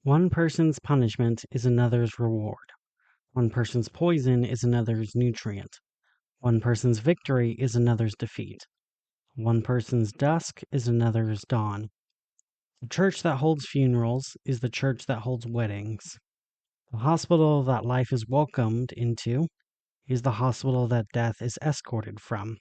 One person's punishment is another's reward. One person's poison is another's nutrient. One person's victory is another's defeat. One person's dusk is another's dawn. The church that holds funerals is the church that holds weddings. The hospital that life is welcomed into is the hospital that death is escorted from.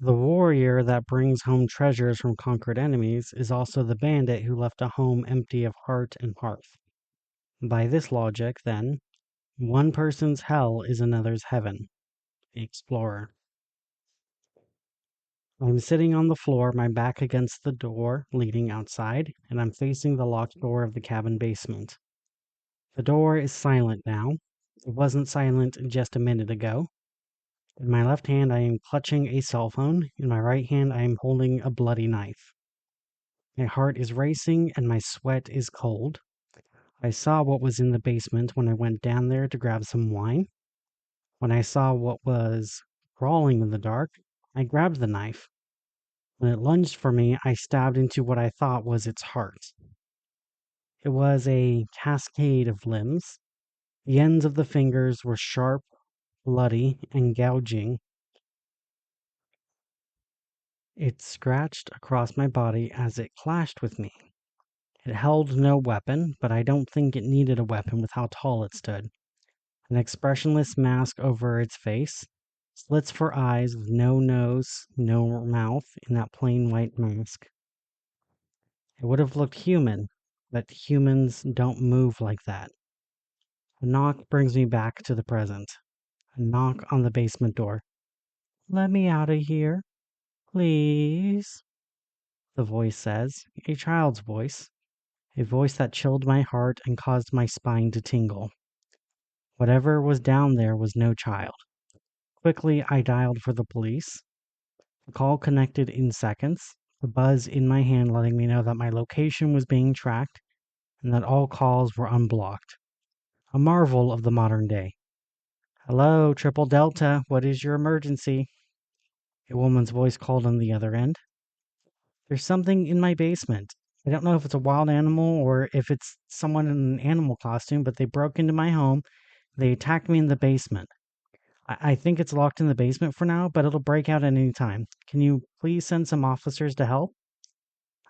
The warrior that brings home treasures from conquered enemies is also the bandit who left a home empty of heart and hearth. By this logic, then, one person's hell is another's heaven. The Explorer. I'm sitting on the floor, my back against the door leading outside, and I'm facing the locked door of the cabin basement. The door is silent now. It wasn't silent just a minute ago. In my left hand, I am clutching a cell phone. In my right hand, I am holding a bloody knife. My heart is racing and my sweat is cold. I saw what was in the basement when I went down there to grab some wine. When I saw what was crawling in the dark, I grabbed the knife. When it lunged for me, I stabbed into what I thought was its heart. It was a cascade of limbs. The ends of the fingers were sharp, bloody, and gouging. It scratched across my body as it clashed with me. It held no weapon, but I don't think it needed a weapon with how tall it stood. An expressionless mask over its face, slits for eyes with no nose, no mouth in that plain white mask. It would have looked human, but humans don't move like that. A knock brings me back to the present. A knock on the basement door. "Let me out of here, please," the voice says, a child's voice, a voice that chilled my heart and caused my spine to tingle. Whatever was down there was no child. Quickly, I dialed for the police. The call connected in seconds, the buzz in my hand letting me know that my location was being tracked and that all calls were unblocked. A marvel of the modern day. "Hello, Triple Delta, what is your emergency?" A woman's voice called on the other end. "There's something in my basement. I don't know if it's a wild animal or if it's someone in an animal costume, but they broke into my home. They attacked me in the basement. I think it's locked in the basement for now, but it'll break out at any time. Can you please send some officers to help?"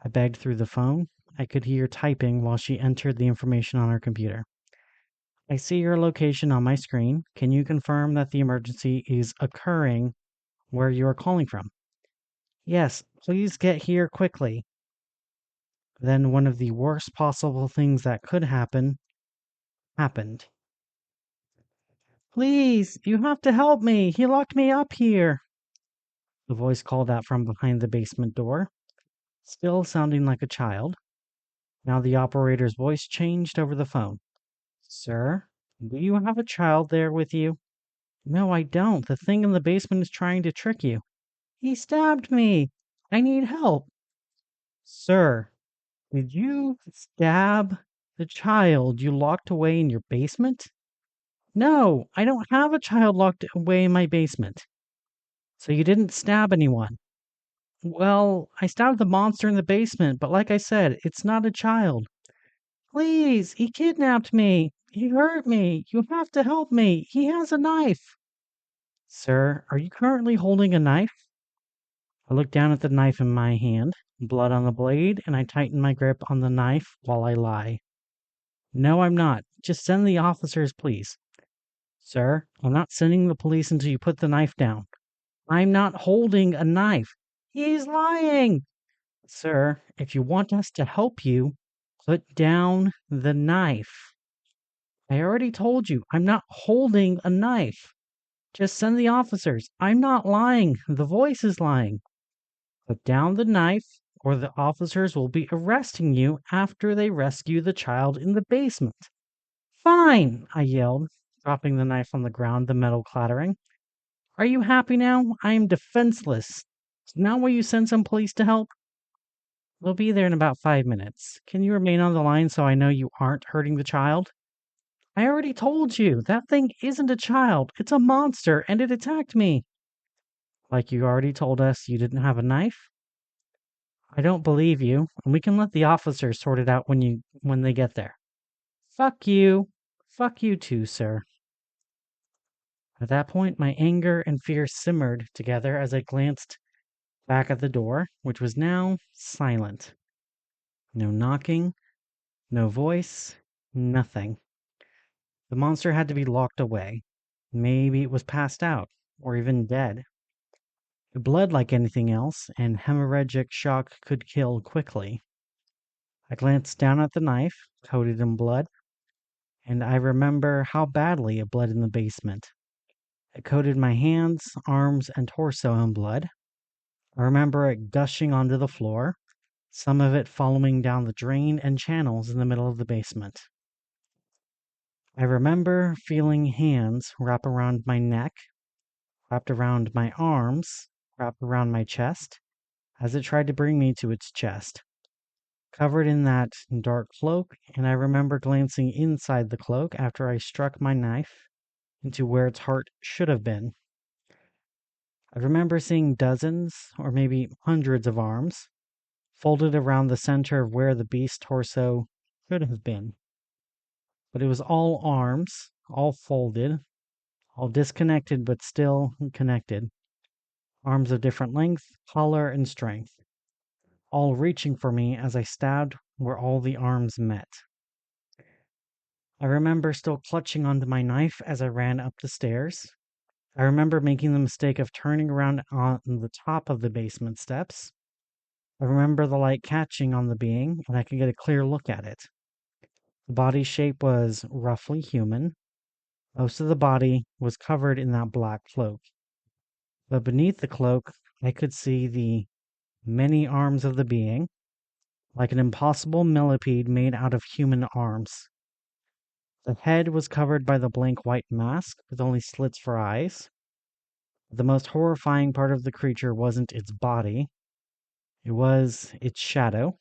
I begged through the phone. I could hear typing while she entered the information on her computer. "I see your location on my screen. Can you confirm that the emergency is occurring where you are calling from?" "Yes, please get here quickly." Then one of the worst possible things that could happen happened. "Please, you have to help me. He locked me up here," the voice called out from behind the basement door, still sounding like a child. Now the operator's voice changed over the phone. "Sir, do you have a child there with you?" "No, I don't. The thing in the basement is trying to trick you." "He stabbed me. I need help." "Sir, did you stab the child you locked away in your basement?" "No, I don't have a child locked away in my basement." "So you didn't stab anyone?" "Well, I stabbed the monster in the basement, but like I said, it's not a child." "Please, he kidnapped me. He hurt me. You have to help me. He has a knife." "Sir, are you currently holding a knife?" I look down at the knife in my hand, blood on the blade, and I tighten my grip on the knife while I lie. "No, I'm not. Just send the officers, please." "Sir, I'm not sending the police until you put the knife down." "I'm not holding a knife." "He's lying." "Sir, if you want us to help you, put down the knife." "I already told you, I'm not holding a knife." "Just send the officers." "I'm not lying. The voice is lying." "Put down the knife, or the officers will be arresting you after they rescue the child in the basement." "Fine," I yelled, dropping the knife on the ground, the metal clattering. "Are you happy now? I am defenseless. Now will you send some police to help?" "We'll be there in about 5 minutes. Can you remain on the line so I know you aren't hurting the child?" "I already told you, that thing isn't a child. It's a monster, and it attacked me." "Like you already told us you didn't have a knife?" I don't believe you, and we can let the officers sort it out when they get there. Fuck you. Fuck you too, sir. At that point, my anger and fear simmered together as I glanced back at the door, which was now silent. No knocking, no voice, nothing. The monster had to be locked away. Maybe it was passed out, or even dead. It bled like anything else, and hemorrhagic shock could kill quickly. I glanced down at the knife, coated in blood, and I remember how badly it bled in the basement. It coated my hands, arms, and torso in blood. I remember it gushing onto the floor, some of it following down the drain and channels in the middle of the basement. I remember feeling hands wrap around my neck, wrapped around my arms, wrapped around my chest, as it tried to bring me to its chest, covered in that dark cloak, and I remember glancing inside the cloak after I struck my knife into where its heart should have been. I remember seeing dozens, or maybe hundreds of arms, folded around the center of where the beast's torso should have been. But it was all arms, all folded, all disconnected but still connected. Arms of different length, color, and strength, all reaching for me as I stabbed where all the arms met. I remember still clutching onto my knife as I ran up the stairs. I remember making the mistake of turning around on the top of the basement steps. I remember the light catching on the being, and I could get a clear look at it. The body shape was roughly human. Most of the body was covered in that black cloak. But beneath the cloak, I could see the many arms of the being, like an impossible millipede made out of human arms. The head was covered by the blank white mask with only slits for eyes. The most horrifying part of the creature wasn't its body, it was its shadow.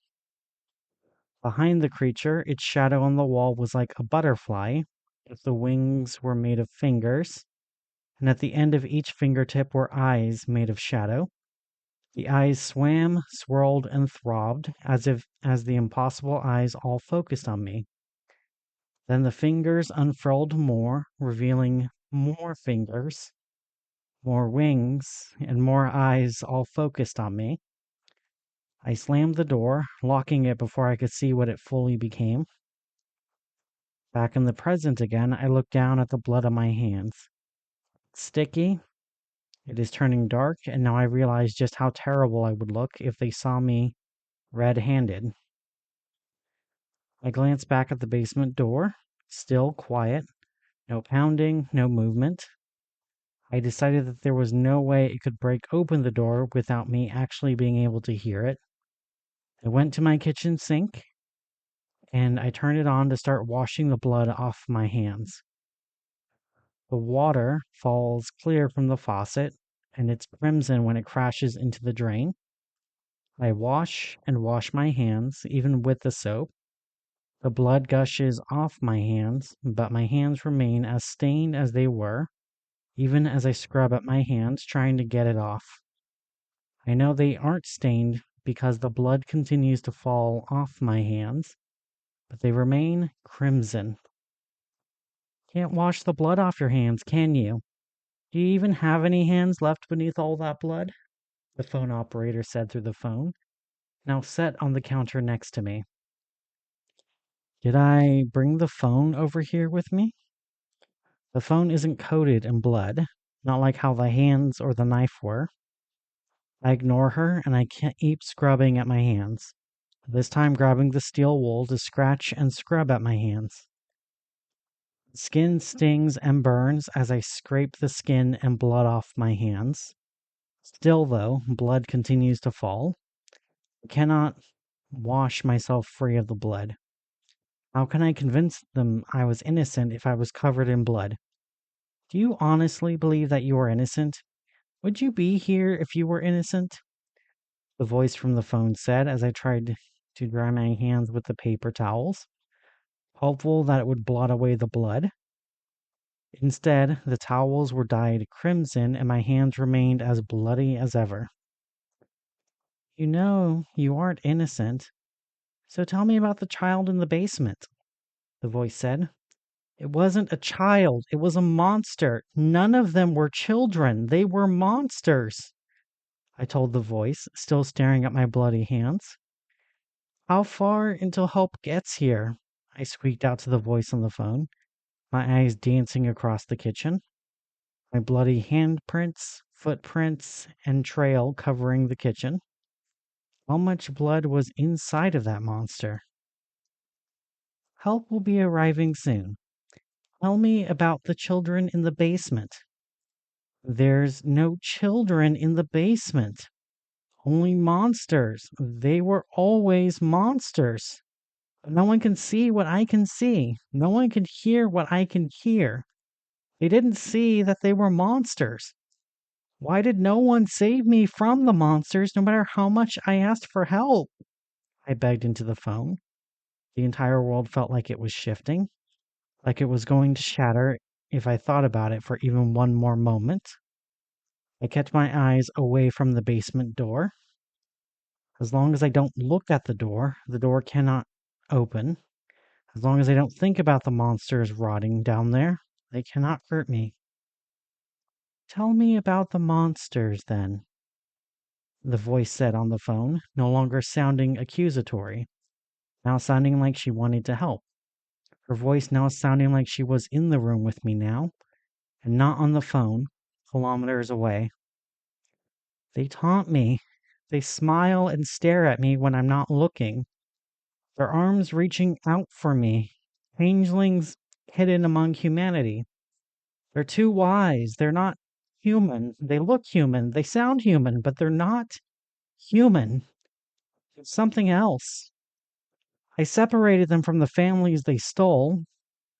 Behind the creature, its shadow on the wall was like a butterfly, if the wings were made of fingers, and at the end of each fingertip were eyes made of shadow. The eyes swam, swirled, and throbbed as the impossible eyes all focused on me. Then the fingers unfurled more, revealing more fingers, more wings, and more eyes all focused on me. I slammed the door, locking it before I could see what it fully became. Back in the present again, I looked down at the blood on my hands. It's sticky. It is turning dark, and now I realize just how terrible I would look if they saw me red-handed. I glanced back at the basement door, still quiet, no pounding, no movement. I decided that there was no way it could break open the door without me actually being able to hear it. I went to my kitchen sink, and I turned it on to start washing the blood off my hands. The water falls clear from the faucet, and it's crimson when it crashes into the drain. I wash and wash my hands, even with the soap. The blood gushes off my hands, but my hands remain as stained as they were, even as I scrub at my hands trying to get it off. I know they aren't stained because the blood continues to fall off my hands, but they remain crimson. Can't wash the blood off your hands, can you? Do you even have any hands left beneath all that blood? The phone operator said through the phone, now set on the counter next to me. Did I bring the phone over here with me? The phone isn't coated in blood, not like how the hands or the knife were. I ignore her and I keep scrubbing at my hands, this time grabbing the steel wool to scratch and scrub at my hands. Skin stings and burns as I scrape the skin and blood off my hands. Still, though, blood continues to fall. I cannot wash myself free of the blood. How can I convince them I was innocent if I was covered in blood? Do you honestly believe that you are innocent? Would you be here if you were innocent? The voice from the phone said as I tried to dry my hands with the paper towels, hopeful that it would blot away the blood. Instead, the towels were dyed crimson and my hands remained as bloody as ever. You know you aren't innocent, so tell me about the child in the basement, the voice said. It wasn't a child, it was a monster. None of them were children, they were monsters, I told the voice, still staring at my bloody hands. How far until help gets here? I squeaked out to the voice on the phone, my eyes dancing across the kitchen, my bloody handprints, footprints, and trail covering the kitchen. How much blood was inside of that monster? Help will be arriving soon. Tell me about the children in the basement. There's no children in the basement. Only monsters. They were always monsters. No one can see what I can see. No one can hear what I can hear. They didn't see that they were monsters. Why did no one save me from the monsters no matter how much I asked for help? I begged into the phone. The entire world felt like it was shifting, like it was going to shatter if I thought about it for even one more moment. I kept my eyes away from the basement door. As long as I don't look at the door cannot open. As long as I don't think about the monsters rotting down there, they cannot hurt me. Tell me about the monsters, then, the voice said on the phone, no longer sounding accusatory, now sounding like she wanted to help. Her voice now sounding like she was in the room with me now, and not on the phone, kilometers away. They taunt me. They smile and stare at me when I'm not looking. Their arms reaching out for me. Changelings hidden among humanity. They're too wise. They're not human. They look human. They sound human, but they're not human. It's something else. I separated them from the families they stole.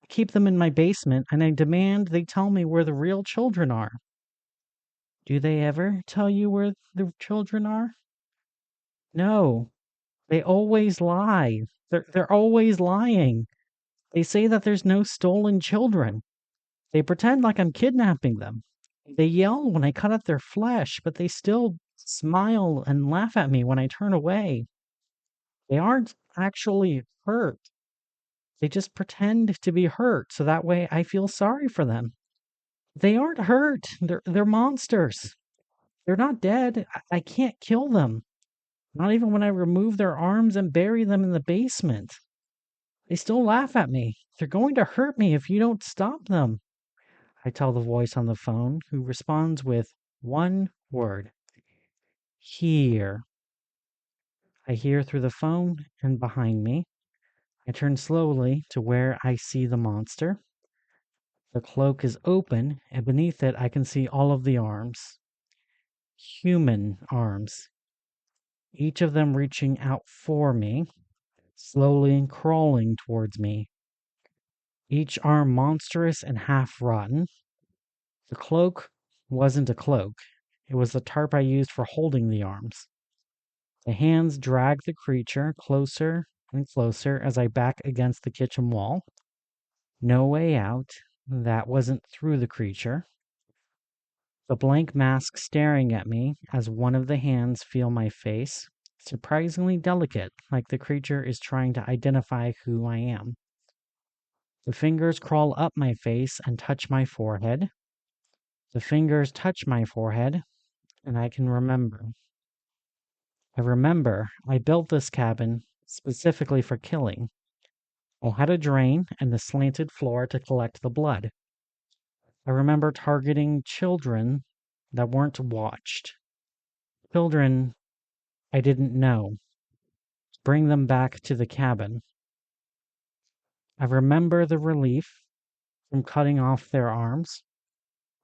I keep them in my basement, and I demand they tell me where the real children are. Do they ever tell you where the children are? No. They always lie. They're always lying. They say that there's no stolen children. They pretend like I'm kidnapping them. They yell when I cut at their flesh, but they still smile and laugh at me when I turn away. They aren't actually hurt. They just pretend to be hurt so that way I feel sorry for them. They aren't hurt. They're monsters. They're not dead. I can't kill them. Not even when I remove their arms and bury them in the basement. They still laugh at me. They're going to hurt me if you don't stop them. I tell the voice on the phone, who responds with one word. Here. I hear through the phone and behind me. I turn slowly to where I see the monster. The cloak is open, and beneath it I can see all of the arms. Human arms. Each of them reaching out for me, slowly crawling towards me. Each arm monstrous and half rotten. The cloak wasn't a cloak. It was the tarp I used for holding the arms. The hands drag the creature closer and closer as I back against the kitchen wall. No way out. That wasn't through the creature. The blank mask staring at me as one of the hands feel my face, surprisingly delicate, like the creature is trying to identify who I am. The fingers crawl up my face and touch my forehead. The fingers touch my forehead, and I can remember. I remember I built this cabin specifically for killing. I had a drain and a slanted floor to collect the blood. I remember targeting children that weren't watched. Children I didn't know. Bring them back to the cabin. I remember the relief from cutting off their arms,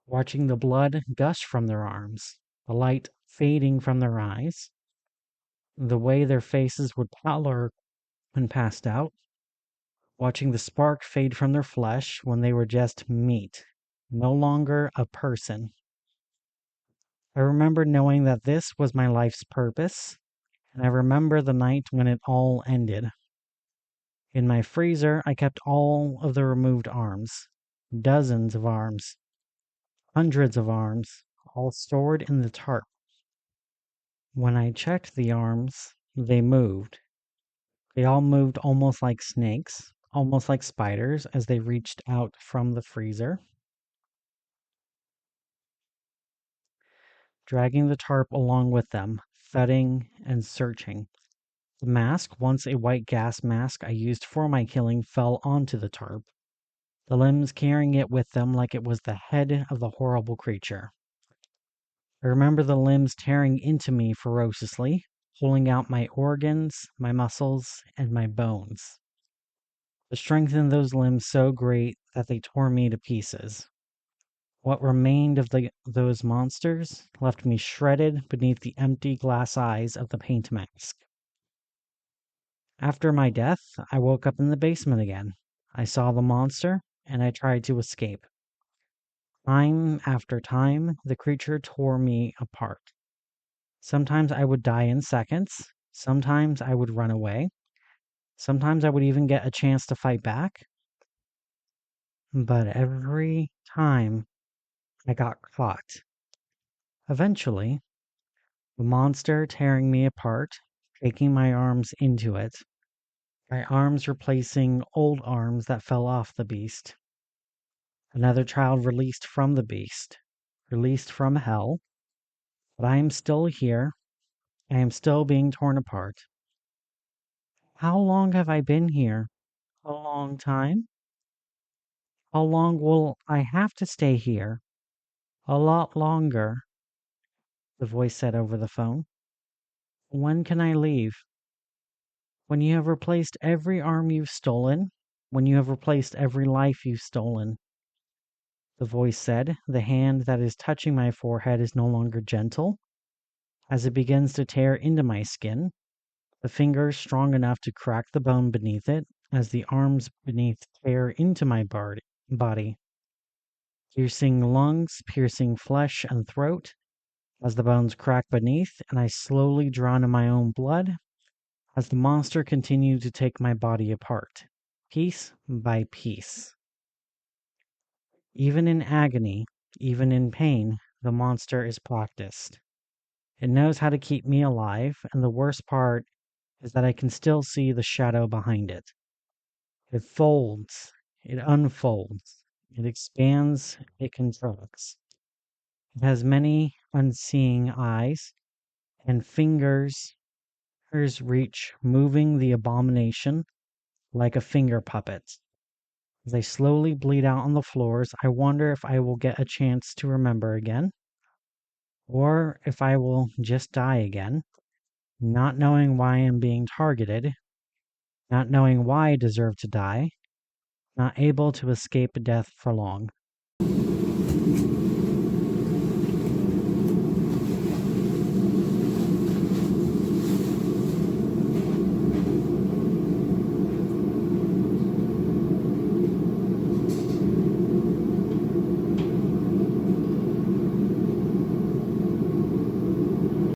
watching the blood gush from their arms, the light fading from their eyes, the way their faces would pallor when passed out, watching the spark fade from their flesh when they were just meat, no longer a person. I remember knowing that this was my life's purpose, and I remember the night when it all ended. In my freezer, I kept all of the removed arms, dozens of arms, hundreds of arms, all stored in the tarp. When I checked the arms, they moved. They all moved almost like snakes, almost like spiders as they reached out from the freezer, dragging the tarp along with them, thudding and searching. The mask, once a white gas mask I used for my killing, fell onto the tarp, the limbs carrying it with them like it was the head of the horrible creature. I remember the limbs tearing into me ferociously, pulling out my organs, my muscles, and my bones. The strength in those limbs so great that they tore me to pieces. What remained of those monsters left me shredded beneath the empty glass eyes of the paint mask. After my death, I woke up in the basement again. I saw the monster, and I tried to escape. Time after time, the creature tore me apart. Sometimes I would die in seconds. Sometimes I would run away. Sometimes I would even get a chance to fight back. But every time I got caught. Eventually, the monster tearing me apart, taking my arms into it, my arms replacing old arms that fell off the beast. Another child released from the beast, released from hell. But I am still here. I am still being torn apart. How long have I been here? A long time? How long will I have to stay here? A lot longer, the voice said over the phone. When can I leave? When you have replaced every arm you've stolen, when you have replaced every life you've stolen, the voice said. The hand that is touching my forehead is no longer gentle. As it begins to tear into my skin, the fingers strong enough to crack the bone beneath it, as the arms beneath tear into my body, piercing lungs, piercing flesh and throat, as the bones crack beneath, and I slowly drown in my own blood, as the monster continued to take my body apart, piece by piece. Even in agony, even in pain, the monster is practiced. It knows how to keep me alive, and the worst part is that I can still see the shadow behind it. It folds, it unfolds, it expands, it contracts. It has many unseeing eyes, and fingers reach, moving the abomination like a finger puppet. As I slowly bleed out on the floors, I wonder if I will get a chance to remember again, or if I will just die again, not knowing why I am being targeted, not knowing why I deserve to die, not able to escape death for long.